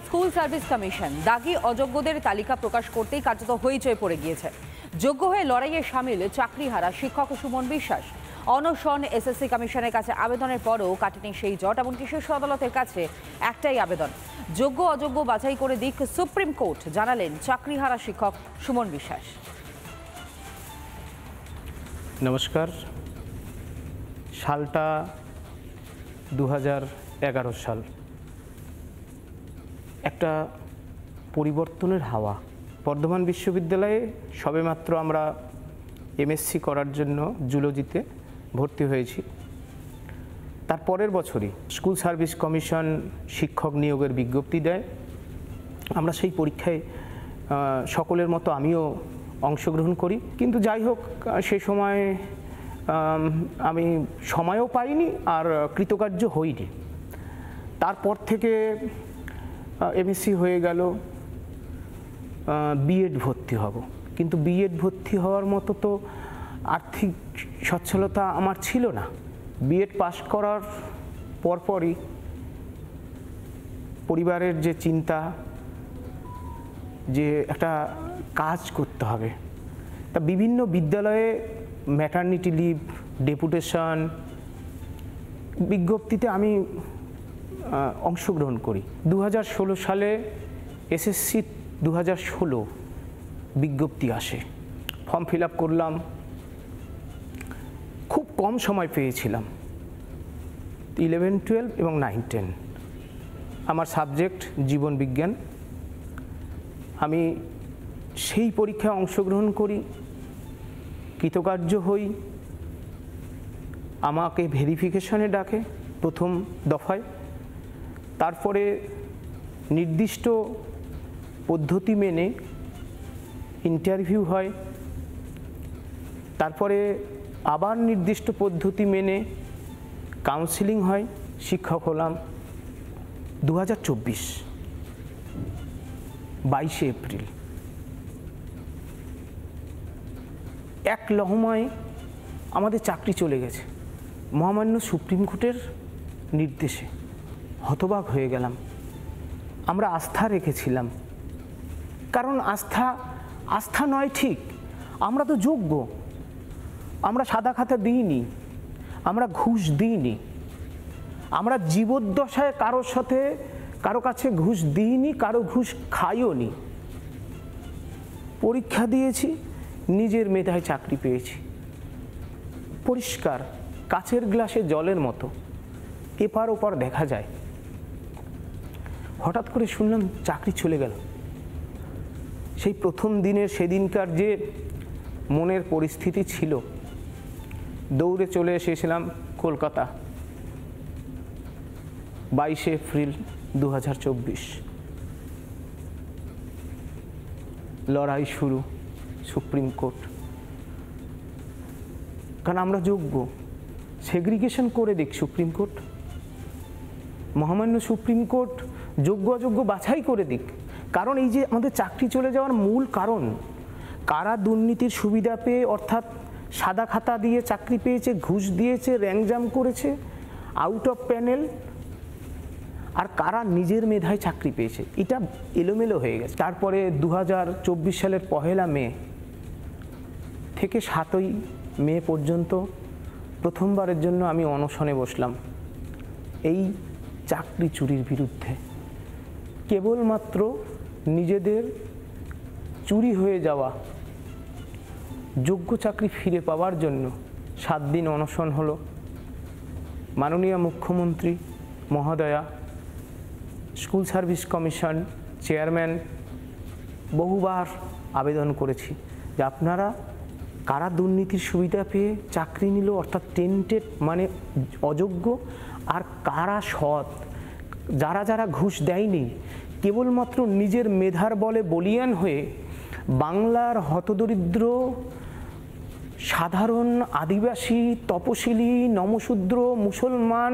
School service commission দাগি অযোগ্যদের তালিকা প্রকাশ করতেই কার্যত হইচই পড়ে গিয়েছে। যোগ্য হয়ে লড়াইয়ে সামিল চাকরিহারা শিক্ষক সুমন বিশ্বাস অনশন এসএসসি কমিশনের কাছে আবেদনের পরও কাটেনি সেই জট। এমনকি শীর্ষ আদালতের কাছে একটাই আবেদন, যোগ্য অযোগ্য বাছাই করে দিক সুপ্রিম কোর্ট, জানালেন চাকরিহারা শিক্ষক সুমন বিশ্বাস। নমস্কার। সালটা 2011 সাল। একটা পরিবর্তনের হাওয়া। বর্ধমান বিশ্ববিদ্যালয়ে সবেমাত্র আমরা এমএসসি করার জন্য জুলজিতে ভর্তি হয়েছি। তার পরের বছরই স্কুল সার্ভিস কমিশন শিক্ষক নিয়োগের বিজ্ঞপ্তি দেয়। আমরা সেই পরীক্ষায় সকলের মতো আমিও অংশগ্রহণ করি, কিন্তু যাই হোক সে সময় আমি সময়ও পাইনি আর কৃতকার্য হইনি। তারপর থেকে এমএসসি হয়ে গেল, বিএড ভর্তি হব, কিন্তু বিএড ভর্তি হওয়ার মতো তো আর্থিক সচ্ছলতা আমার ছিল না। বিএড পাশ করার পরপরই পরিবারের যে চিন্তা যে একটা কাজ করতে হবে, তা বিভিন্ন বিদ্যালয়ে ম্যাটারনিটি লিভ, ডেপুটেশন বিজ্ঞপ্তিতে আমি অংশগ্রহণ করি। 2016 সালে এসএসসি 2016 বিজ্ঞপ্তি আসে, ফর্ম ফিল আপ করলাম। খুব কম সময় পেয়েছিলাম, 11, 12 এবং 9, 10 আমার সাবজেক্ট জীবন বিজ্ঞান। আমি সেই পরীক্ষায় অংশগ্রহণ করি, কৃতকার্য হই। আমাকে ভেরিফিকেশনে ডাকে প্রথম দফায়, তারপরে নির্দিষ্ট পদ্ধতি মেনে ইন্টারভিউ হয়, তারপরে আবার নির্দিষ্ট পদ্ধতি মেনে কাউন্সেলিং হয়, শিক্ষক হলাম। 2024 22 এপ্রিল এক লহমায় আমাদের চাকরি চলে গেছে মহামান্য সুপ্রিম কোর্টের নির্দেশে। হতবাক হয়ে গেলাম। আমরা আস্থা রেখেছিলাম, কারণ আস্থা নয় ঠিক, আমরা তো যোগ্য, আমরা সাদা খাতা দিইনি, আমরা ঘুষ দিইনি, আমরা জীবদ্দশায় কারো কাছে ঘুষ দিইনি, কারো ঘুষ খাইও নি। পরীক্ষা দিয়েছি, নিজের মেধায় চাকরি পেয়েছি। পরিষ্কার কাচের গ্লাসে জলের মতো এপার ওপার দেখা যায়। হঠাৎ করে শুনলাম চাকরি চলে গেল। সেই প্রথম দিনের সেদিনকার যে মনের পরিস্থিতি ছিল, দৌড়ে চলে এসেছিলাম কলকাতা। 22 এপ্রিল 2024 লড়াই শুরু, সুপ্রিম কোর্ট। কারণ আমরা যোগ্য, সেগ্রিগেশন করে দিক সুপ্রিম কোর্ট, মহামান্য সুপ্রিম কোর্ট যোগ্য অযোগ্য বাছাই করে দিক। কারণ এই যে আমাদের চাকরি চলে যাওয়ার মূল কারণ, কারা দুর্নীতির সুবিধা পেয়ে, অর্থাৎ সাদা খাতা দিয়ে চাকরি পেয়েছে, ঘুষ দিয়েছে, র্যাঙ্কজাম করেছে আউট অফ প্যানেল, আর কারা নিজের মেধায় চাকরি পেয়েছে, এটা এলোমেলো হয়ে গেছে। তারপরে 2024 সালের 1 মে থেকে 7 মে পর্যন্ত প্রথমবারের জন্য আমি অনশনে বসলাম এই চাকরি চুরির বিরুদ্ধে। কেবলমাত্র নিজেদের চুরি হয়ে যাওয়া যোগ্য চাকরি ফিরে পাওয়ার জন্য 7 দিন অনশন হলো। মাননীয় মুখ্যমন্ত্রী মহোদয়া, স্কুল সার্ভিস কমিশন চেয়ারম্যান বহুবার আবেদন করেছি যে আপনারা কারা দুর্নীতির সুবিধা পেয়ে চাকরি নিল, অর্থাৎ টেন্টেড মানে অযোগ্য, আর কারা সৎ, যারা ঘুষ দেয়নি, কেবলমাত্র নিজের মেধার বলে বলিয়ান হয়ে বাংলার হতদরিদ্র সাধারণ আদিবাসী, তপশিলি, নমশূদ্র, মুসলমান,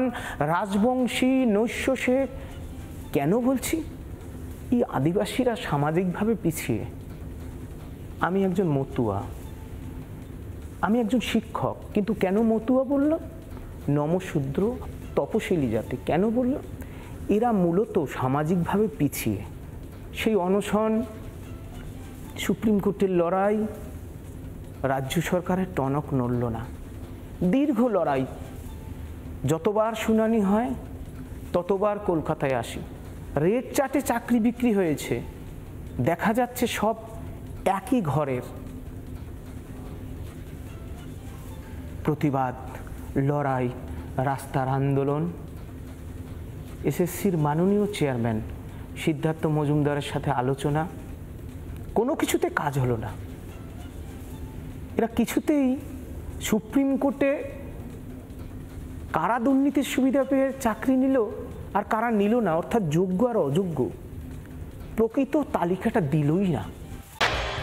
রাজবংশী, নৈশ শেখ, কেন বলছি এই আদিবাসীরা সামাজিকভাবে পিছিয়ে। আমি একজন মতুয়া, আমি একজন শিক্ষক, কিন্তু কেন মতুয়া বললাম? নমশূদ্র, তপশিলি জাতি কেন বললাম? এরা মূলত সামাজিকভাবে পিছিয়ে। সেই অনশন, সুপ্রিম কোর্টের লড়াই, রাজ্য সরকারের টনক নড়ল না। দীর্ঘ লড়াই, যতবার শুনানি হয় ততবার কলকাতায় আসি। রেড চার্টে চাকরি বিক্রি হয়েছে, দেখা যাচ্ছে সব একই ঘরের। প্রতিবাদ, লড়াই, রাস্তার আন্দোলন। এসএসসির মাননীয় চেয়ারম্যান সিদ্ধার্থ মজুমদারের সাথে আলোচনা, কোনো কিছুতে কাজ হলো না। এরা কিছুতেই সুপ্রিম কোর্টে কারা দুর্নীতির সুবিধা পেয়ে চাকরি নিল আর কারা নিল না, অর্থাৎ যোগ্য আর অযোগ্য, প্রকৃত তালিকাটা দিলই না।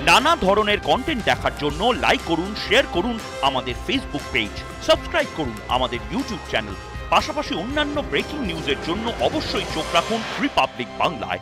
নানা ধরনের কন্টেন্ট দেখার জন্য লাইক করুন, শেয়ার করুন আমাদের ফেসবুক পেজ, সাবস্ক্রাইব করুন আমাদের ইউটিউব চ্যানেল। পাশাপাশি অন্যান্য ব্রেকিং নিউজের জন্য অবশ্যই চোখ রাখুন রিপাবলিক বাংলায়।